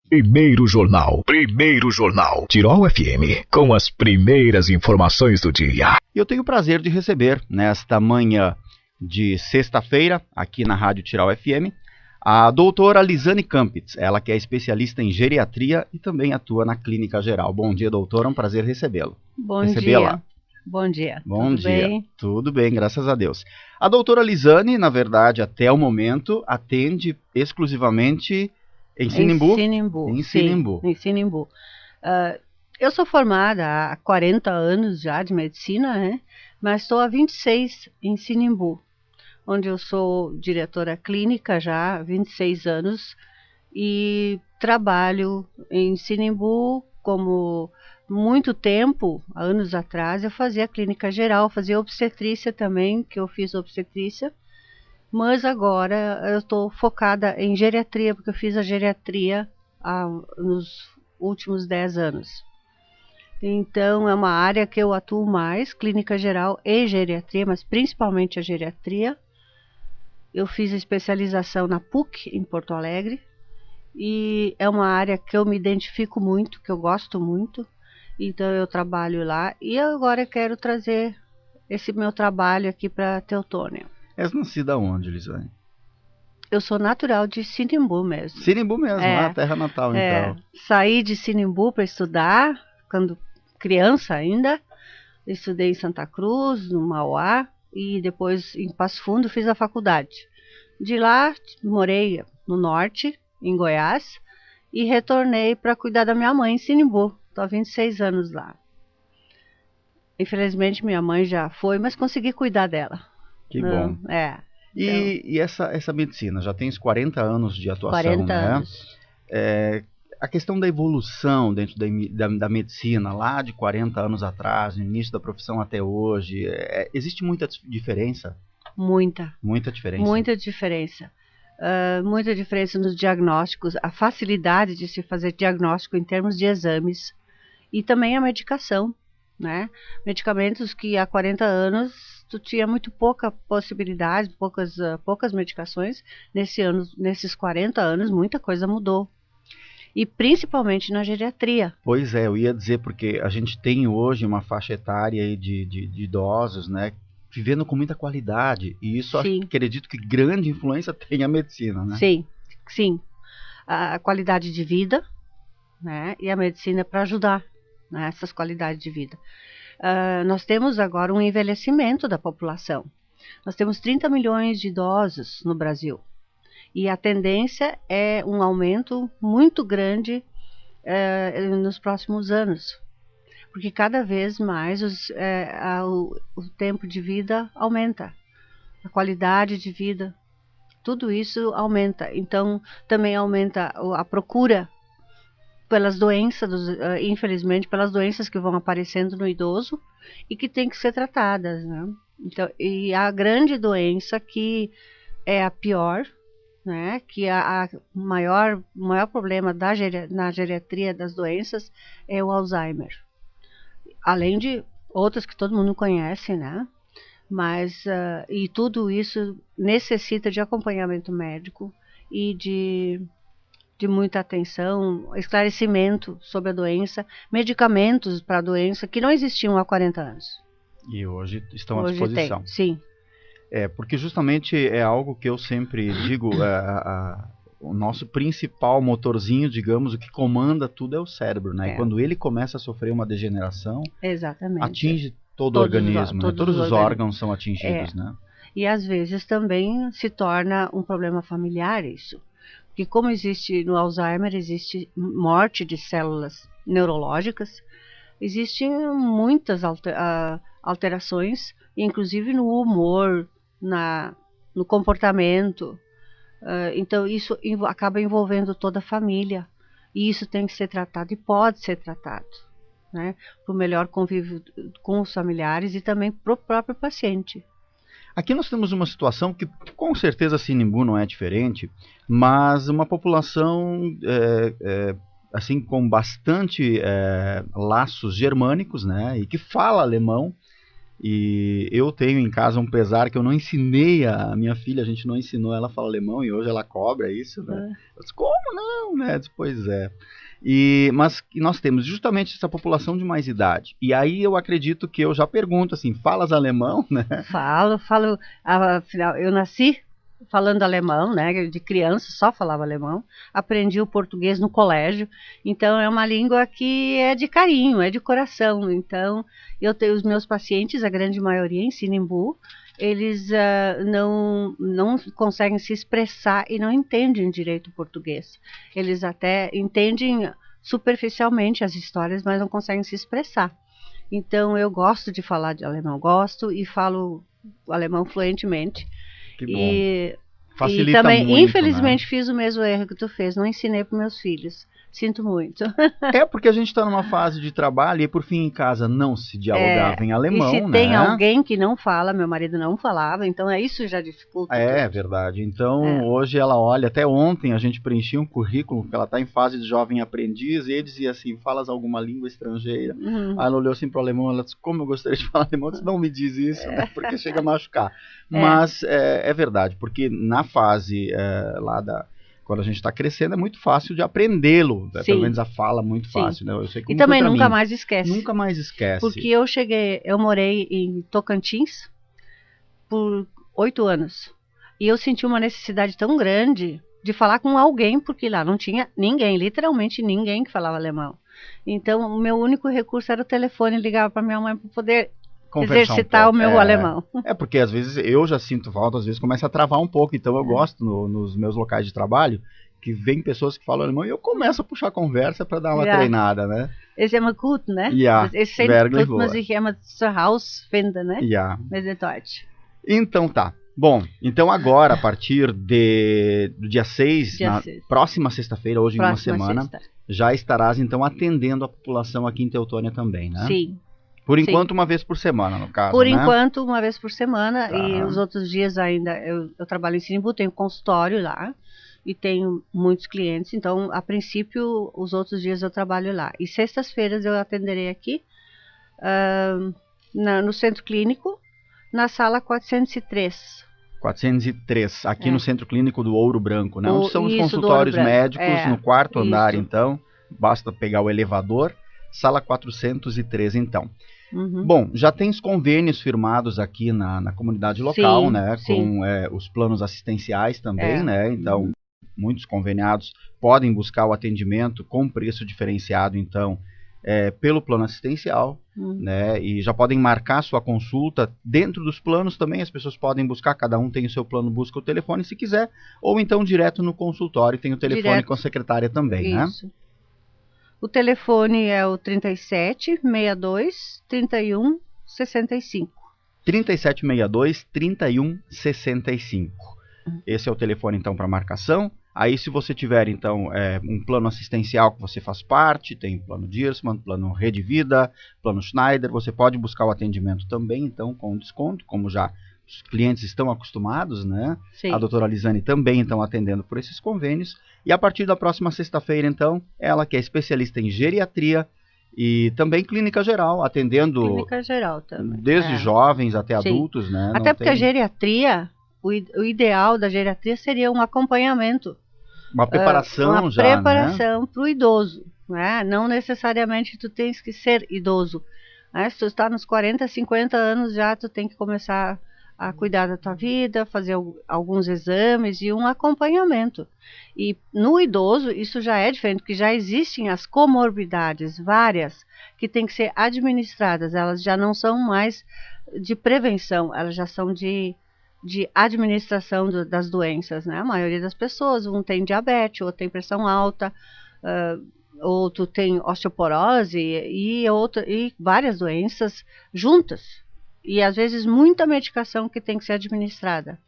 Primeiro Jornal, Tirol FM, com as primeiras informações do dia. Eu tenho o prazer de receber, nesta manhã de sexta-feira, aqui na Rádio Tirol FM, a doutora Lisane Campitz, ela que é especialista em geriatria e também atua na clínica geral. Bom dia, doutora, é um prazer recebê-la. Bom dia. Bom dia. Bom Tudo dia. bem? Tudo bem, graças a Deus. A doutora Lisane, na verdade, até o momento, atende exclusivamente em Sinimbu? Em Sinimbu. Eu sou formada há 40 anos já de medicina, né? Mas estou há 26 em Sinimbu, onde eu sou diretora clínica já há 26 anos e trabalho em Sinimbu como muito tempo, há anos atrás, eu fazia clínica geral, fazia obstetrícia também, que eu fiz obstetrícia, mas agora eu estou focada em geriatria, porque eu fiz a geriatria nos últimos 10 anos. Então é uma área que eu atuo mais, clínica geral e geriatria, mas principalmente a geriatria. Eu fiz a especialização na PUC, em Porto Alegre, e é uma área que eu me identifico muito, que eu gosto muito, então eu trabalho lá, e agora eu quero trazer esse meu trabalho aqui para Teutônia. És nascida onde, Lisane? Eu sou natural de Sinimbu mesmo. Sinimbu mesmo, a terra natal, então. Saí de Sinimbu para estudar, quando criança ainda, estudei em Santa Cruz, no Mauá, e depois em Passo Fundo fiz a faculdade. De lá morei no norte, em Goiás, e retornei para cuidar da minha mãe em Sinimbu. Estou há 26 anos lá. Infelizmente minha mãe já foi, mas consegui cuidar dela. Que bom. E essa medicina, já tens 40 anos de atuação, 40 anos. A questão da evolução dentro da medicina, lá de 40 anos atrás, no início da profissão até hoje, existe muita diferença? Muita. Muita diferença? Muita diferença. Muita diferença nos diagnósticos, a facilidade de se fazer diagnóstico em termos de exames e também a medicação, né? Medicamentos que há 40 anos tu tinha muito pouca possibilidade, poucas medicações. Nesses 40 anos muita coisa mudou. E principalmente na geriatria. Pois é, eu ia dizer, porque a gente tem hoje uma faixa etária aí de idosos, né, vivendo com muita qualidade, e isso acredito que grande influência tem a medicina, né? Sim. A qualidade de vida, né, e a medicina para ajudar nessas qualidades de vida. Nós temos agora um envelhecimento da população. Nós temos 30 milhões de idosos no Brasil. E a tendência é um aumento muito grande nos próximos anos. Porque cada vez mais o tempo de vida aumenta. A qualidade de vida, tudo isso aumenta. Então, também aumenta a procura pelas doenças, infelizmente, pelas doenças que vão aparecendo no idoso e que tem que ser tratadas, né? Então, e a grande doença que é a pior, né, que o maior problema na geriatria das doenças é o Alzheimer. Além de outras que todo mundo conhece, né? Mas, e tudo isso necessita de acompanhamento médico e de muita atenção, esclarecimento sobre a doença, medicamentos para a doença que não existiam há 40 anos. E hoje estão à disposição. Sim. Porque justamente é algo que eu sempre digo, o nosso principal motorzinho, digamos, o que comanda tudo é o cérebro, né? E quando ele começa a sofrer uma degeneração, atinge todo o organismo, né? Todos os órgãos são atingidos, né? E às vezes também se torna um problema familiar isso. Porque como existe no Alzheimer, existe morte de células neurológicas, existem muitas alterações, inclusive no humor, no comportamento. Então isso acaba envolvendo toda a família. E isso tem que ser tratado e pode ser tratado, né? Para o melhor convívio com os familiares e também para o próprio paciente. Aqui nós temos uma situação que com certeza Sinimbu não é diferente, mas uma população assim com bastante laços germânicos, né, e que fala alemão, E eu tenho em casa um pesar que eu não ensinei a minha filha, a gente não ensinou ela a falar alemão e hoje ela cobra isso, né? Eu disse, como não, né? Eu disse, pois é. Mas nós temos justamente essa população de mais idade. E aí eu acredito que eu já pergunto assim, falas alemão, né? Falo, afinal, eu nasci falando alemão, né? De criança só falava alemão, aprendi o português no colégio, então é uma língua que é de carinho, é de coração. Então eu tenho os meus pacientes, a grande maioria em Sinimbu, eles não conseguem se expressar e não entendem direito o português. Eles até entendem superficialmente as histórias, mas não conseguem se expressar. Então eu gosto de falar de alemão, gosto e falo alemão fluentemente. Que bom. E também, muito, infelizmente, né? Fiz o mesmo erro que tu fez, não ensinei para meus filhos. Sinto muito. É porque a gente está numa fase de trabalho e por fim em casa não se dialogava em alemão, e se tem alguém que não fala, meu marido não falava, então isso já dificulta. É verdade. Então hoje ela olha, até ontem a gente preenchia um currículo, porque ela está em fase de jovem aprendiz, e ele dizia assim, falas alguma língua estrangeira? Aí ela olhou assim para o alemão, ela disse, como eu gostaria de falar alemão? Eu disse, não me diz isso, né? Porque chega a machucar. Mas é verdade, porque na fase lá quando a gente está crescendo, é muito fácil de aprendê-lo. Né? Pelo menos a fala é muito fácil. Né? Eu sei como e também nunca mais esquece. Nunca mais esquece. Porque eu morei em Tocantins por 8 anos. E eu senti uma necessidade tão grande de falar com alguém, porque lá não tinha ninguém, literalmente ninguém que falava alemão. Então, o meu único recurso era o telefone, ligava para minha mãe para poder exercitar o meu alemão. Porque às vezes eu já sinto falta, às vezes começa a travar um pouco, então eu gosto nos meus locais de trabalho que vem pessoas que falam alemão e eu começo a puxar conversa para dar uma treinada, né? Es ist immer gut, ne? Es ist gut, man sich immer zu Hause finden, né? Mit Deutsch. Então tá. Bom, então agora, a partir do dia 6, próxima sexta-feira, hoje em uma semana, já estarás então atendendo a população aqui em Teutônia também, né? Sim. Por enquanto, uma vez por semana, no caso, Por enquanto, uma vez por semana. E os outros dias ainda, eu trabalho em Sinimbu, tenho consultório lá. E tenho muitos clientes. Então, a princípio, os outros dias eu trabalho lá. E sextas-feiras eu atenderei aqui, no Centro Clínico, na sala 403. 403, aqui no Centro Clínico do Ouro Branco, né? Onde são os consultórios médicos, no quarto andar, então. Basta pegar o elevador. Sala 403, então. Bom, já tens convênios firmados aqui na comunidade local, né? Com os planos assistenciais também, né? Então, muitos conveniados podem buscar o atendimento com preço diferenciado, então, pelo plano assistencial, né? E já podem marcar sua consulta dentro dos planos também. As pessoas podem buscar, cada um tem o seu plano, busca o telefone se quiser, ou então direto no consultório, tem o telefone com a secretária também, né? O telefone é o 37 62 31 65. 37 62 31 65. Esse é o telefone, então, para marcação. Aí, se você tiver, então, um plano assistencial que você faz parte, tem plano Diersman, plano Rede Vida, plano Schneider, você pode buscar o atendimento também, então, com desconto, como já os clientes estão acostumados, né? Sim. A doutora Lisane também estão atendendo por esses convênios. E a partir da próxima sexta-feira, então, ela que é especialista em geriatria e também clínica geral, atendendo clínica geral também, desde jovens até adultos, né? Até porque a geriatria, o ideal da geriatria seria um acompanhamento. Uma preparação uma preparação para o idoso, né? Não necessariamente tu tens que ser idoso. Né? Se tu está nos 40, 50 anos já, tu tem que começar a cuidar da tua vida, fazer alguns exames e um acompanhamento. E no idoso isso já é diferente, porque já existem as comorbidades várias que têm que ser administradas. Elas já não são mais de prevenção, elas já são de administração das doenças, né? A maioria das pessoas, um tem diabetes, outro tem pressão alta, outro tem osteoporose e várias doenças juntas. E às vezes muita medicação que tem que ser administrada.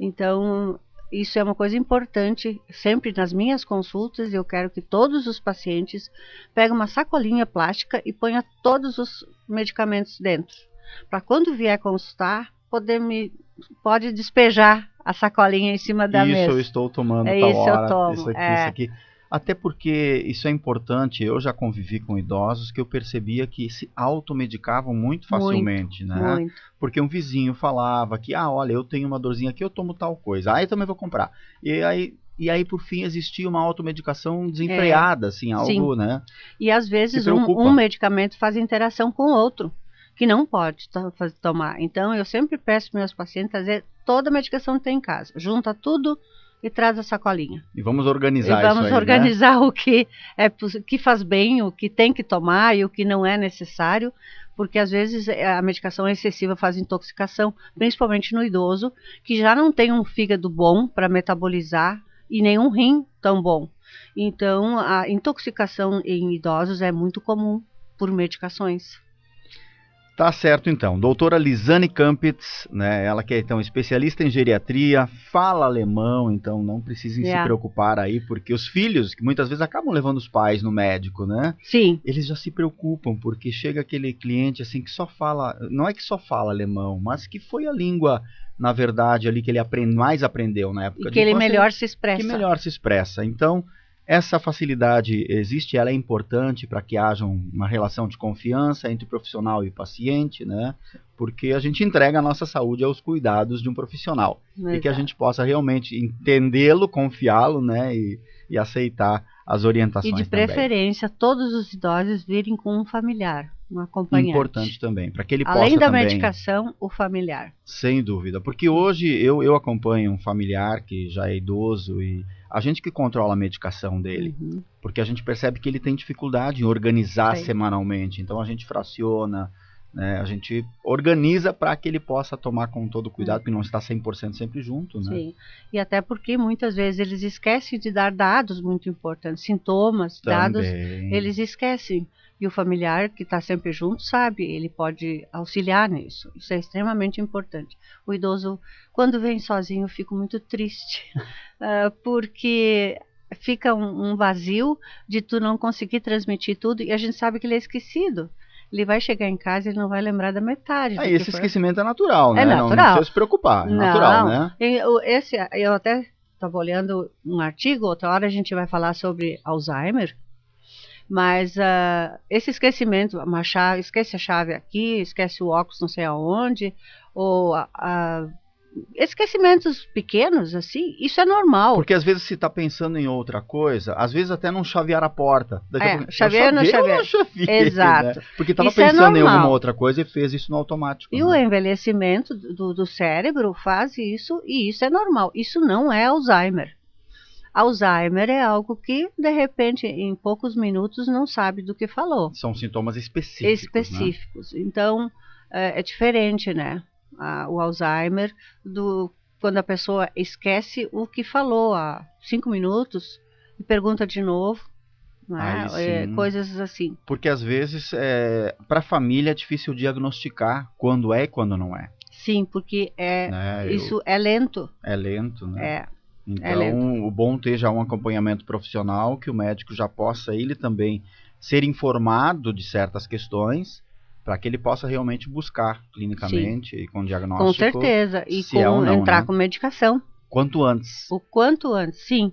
Então, isso é uma coisa importante. Sempre nas minhas consultas, eu quero que todos os pacientes peguem uma sacolinha plástica e ponham todos os medicamentos dentro. Para quando vier consultar, pode despejar a sacolinha em cima da mesa. Isso eu estou tomando, isso hora, eu tomo. Isso aqui. Até porque isso é importante, eu já convivi com idosos que eu percebia que se automedicavam muito facilmente, né? Muito. Porque um vizinho falava que, olha, eu tenho uma dorzinha aqui, eu tomo tal coisa, aí também vou comprar. E aí, por fim, existia uma automedicação desenfreada, assim, algo, sim. né? E às vezes um medicamento faz interação com o outro, que não pode tomar. Então, eu sempre peço para meus pacientes fazer toda a medicação que tem em casa. Junta tudo e traz a sacolinha. E vamos organizar isso aí, vamos organizar, né? O que faz bem, o que tem que tomar e o que não é necessário, porque às vezes a medicação excessiva faz intoxicação, principalmente no idoso, que já não tem um fígado bom para metabolizar e nenhum rim tão bom. Então, a intoxicação em idosos é muito comum por medicações. Tá certo, então. Doutora Lisane Campitz, né? Ela que é, então, especialista em geriatria, fala alemão, então não precisem se preocupar aí, porque os filhos, que muitas vezes acabam levando os pais no médico, né? Sim. Eles já se preocupam, porque chega aquele cliente, assim, que só fala, não é que só fala alemão, mas que foi a língua, na verdade, ali que ele mais aprendeu na época de infância. Que ele melhor se expressa. Que melhor se expressa. Então, essa facilidade existe, ela é importante para que haja uma relação de confiança entre profissional e paciente, né? Porque a gente entrega a nossa saúde aos cuidados de um profissional. Exato. E que a gente possa realmente entendê-lo, confiá-lo, né? E aceitar as orientações também. E de preferência, todos os idosos virem com um familiar, um acompanhante. Importante também, para que ele possa além da também, medicação, o familiar. Sem dúvida, porque hoje eu acompanho um familiar que já é idoso e a gente que controla a medicação dele, porque a gente percebe que ele tem dificuldade em organizar semanalmente, então a gente fraciona, né, a gente organiza para que ele possa tomar com todo cuidado, porque não está 100% sempre junto, né? Sim, e até porque muitas vezes eles esquecem de dar dados muito importantes, sintomas, dados, eles esquecem. E o familiar que está sempre junto sabe, ele pode auxiliar nisso. Isso é extremamente importante. O idoso, quando vem sozinho, eu fico muito triste, porque fica um vazio de tu não conseguir transmitir tudo, e a gente sabe que ele é esquecido. Ele vai chegar em casa e ele não vai lembrar da metade. Esse esquecimento é natural, né? É natural. Não precisa se preocupar, é natural, né? Eu até estava olhando um artigo, outra hora a gente vai falar sobre Alzheimer, mas esse esquecimento, esquece a chave aqui, esquece o óculos não sei aonde, ou esquecimentos pequenos, assim, isso é normal. Porque às vezes se está pensando em outra coisa, às vezes até não chavear a porta. Chavear. Exato. Né? Porque estava pensando em alguma outra coisa e fez isso no automático. E o envelhecimento do cérebro faz isso, e isso é normal. Isso não é Alzheimer. Alzheimer é algo que, de repente, em poucos minutos, não sabe do que falou. São sintomas específicos. Né? Então, é diferente, né? O Alzheimer, quando a pessoa esquece o que falou há 5 minutos e pergunta de novo, né? Coisas assim. Porque às vezes, para a família é difícil diagnosticar quando é e quando não é. Sim, porque isso é lento. É lento, né? Então, o bom ter já um acompanhamento profissional, que o médico já possa ele também ser informado de certas questões, para que ele possa realmente buscar clinicamente e com diagnóstico. Com certeza, e entrar com medicação. Quanto antes. O quanto antes, sim.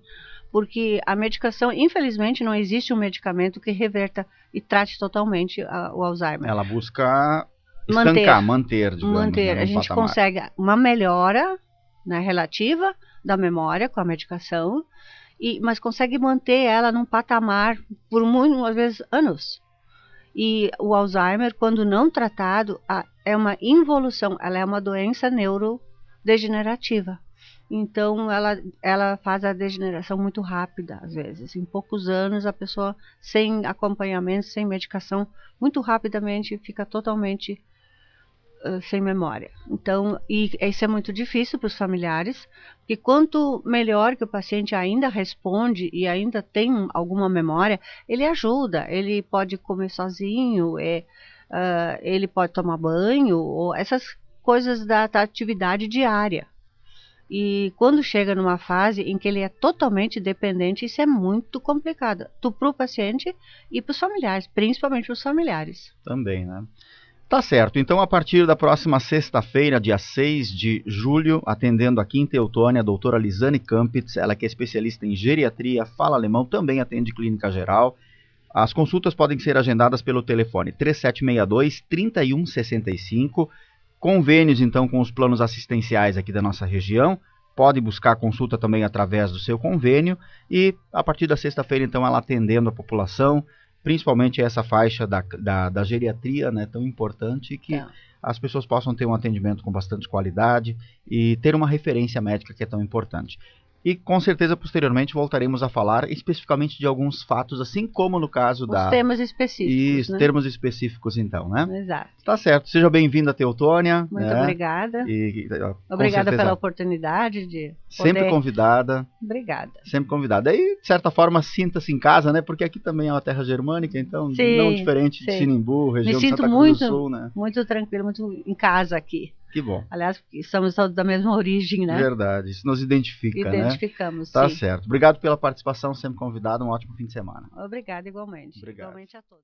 Porque a medicação, infelizmente, não existe um medicamento que reverta e trate totalmente o Alzheimer. Ela busca manter, digamos. Manter. A gente consegue uma melhora, né, relativa da memória com a medicação, mas consegue manter ela num patamar por muitas vezes anos. E o Alzheimer, quando não tratado, é uma involução, ela é uma doença neurodegenerativa. Então, ela faz a degeneração muito rápida, às vezes. Em poucos anos, a pessoa, sem acompanhamento, sem medicação, muito rapidamente fica totalmente sem memória. Então, isso é muito difícil para os familiares, porque quanto melhor que o paciente ainda responde e ainda tem alguma memória, ele ajuda, ele pode comer sozinho, ele pode tomar banho, ou essas coisas da atividade diária. E quando chega numa fase em que ele é totalmente dependente, isso é muito complicado, para o paciente e para os familiares, principalmente para os familiares. Também, né? Tá certo, então a partir da próxima sexta-feira, dia 6 de julho, atendendo aqui em Teutônia, a doutora Lisane Kampitz, ela que é especialista em geriatria, fala alemão, também atende clínica geral. As consultas podem ser agendadas pelo telefone 3762-3165, convênios então com os planos assistenciais aqui da nossa região, pode buscar consulta também através do seu convênio, e a partir da sexta-feira então ela atendendo a população, principalmente essa faixa da geriatria, né, tão importante, que as pessoas possam ter um atendimento com bastante qualidade e ter uma referência médica que é tão importante. E com certeza posteriormente voltaremos a falar especificamente de alguns fatos, assim como no caso Os termos específicos. Isso, né? termos específicos então, né? Exato. Tá certo. Seja bem-vinda, Teutônia. Muito obrigada. Obrigada pela oportunidade de sempre convidada. Obrigada. Sempre convidada. E, de certa forma, sinta-se em casa, né? Porque aqui também é uma terra germânica, então sim, não diferente de Sinimbu, região de Santa Cruz do Sul, né? Muito tranquilo, muito em casa aqui. Que bom. Aliás, somos todos da mesma origem, né? Verdade, isso nos identifica, né? Identificamos, Tá sim. certo. Obrigado pela participação, sempre convidado. Um ótimo fim de semana. Obrigada, igualmente. Obrigado. Igualmente a todos.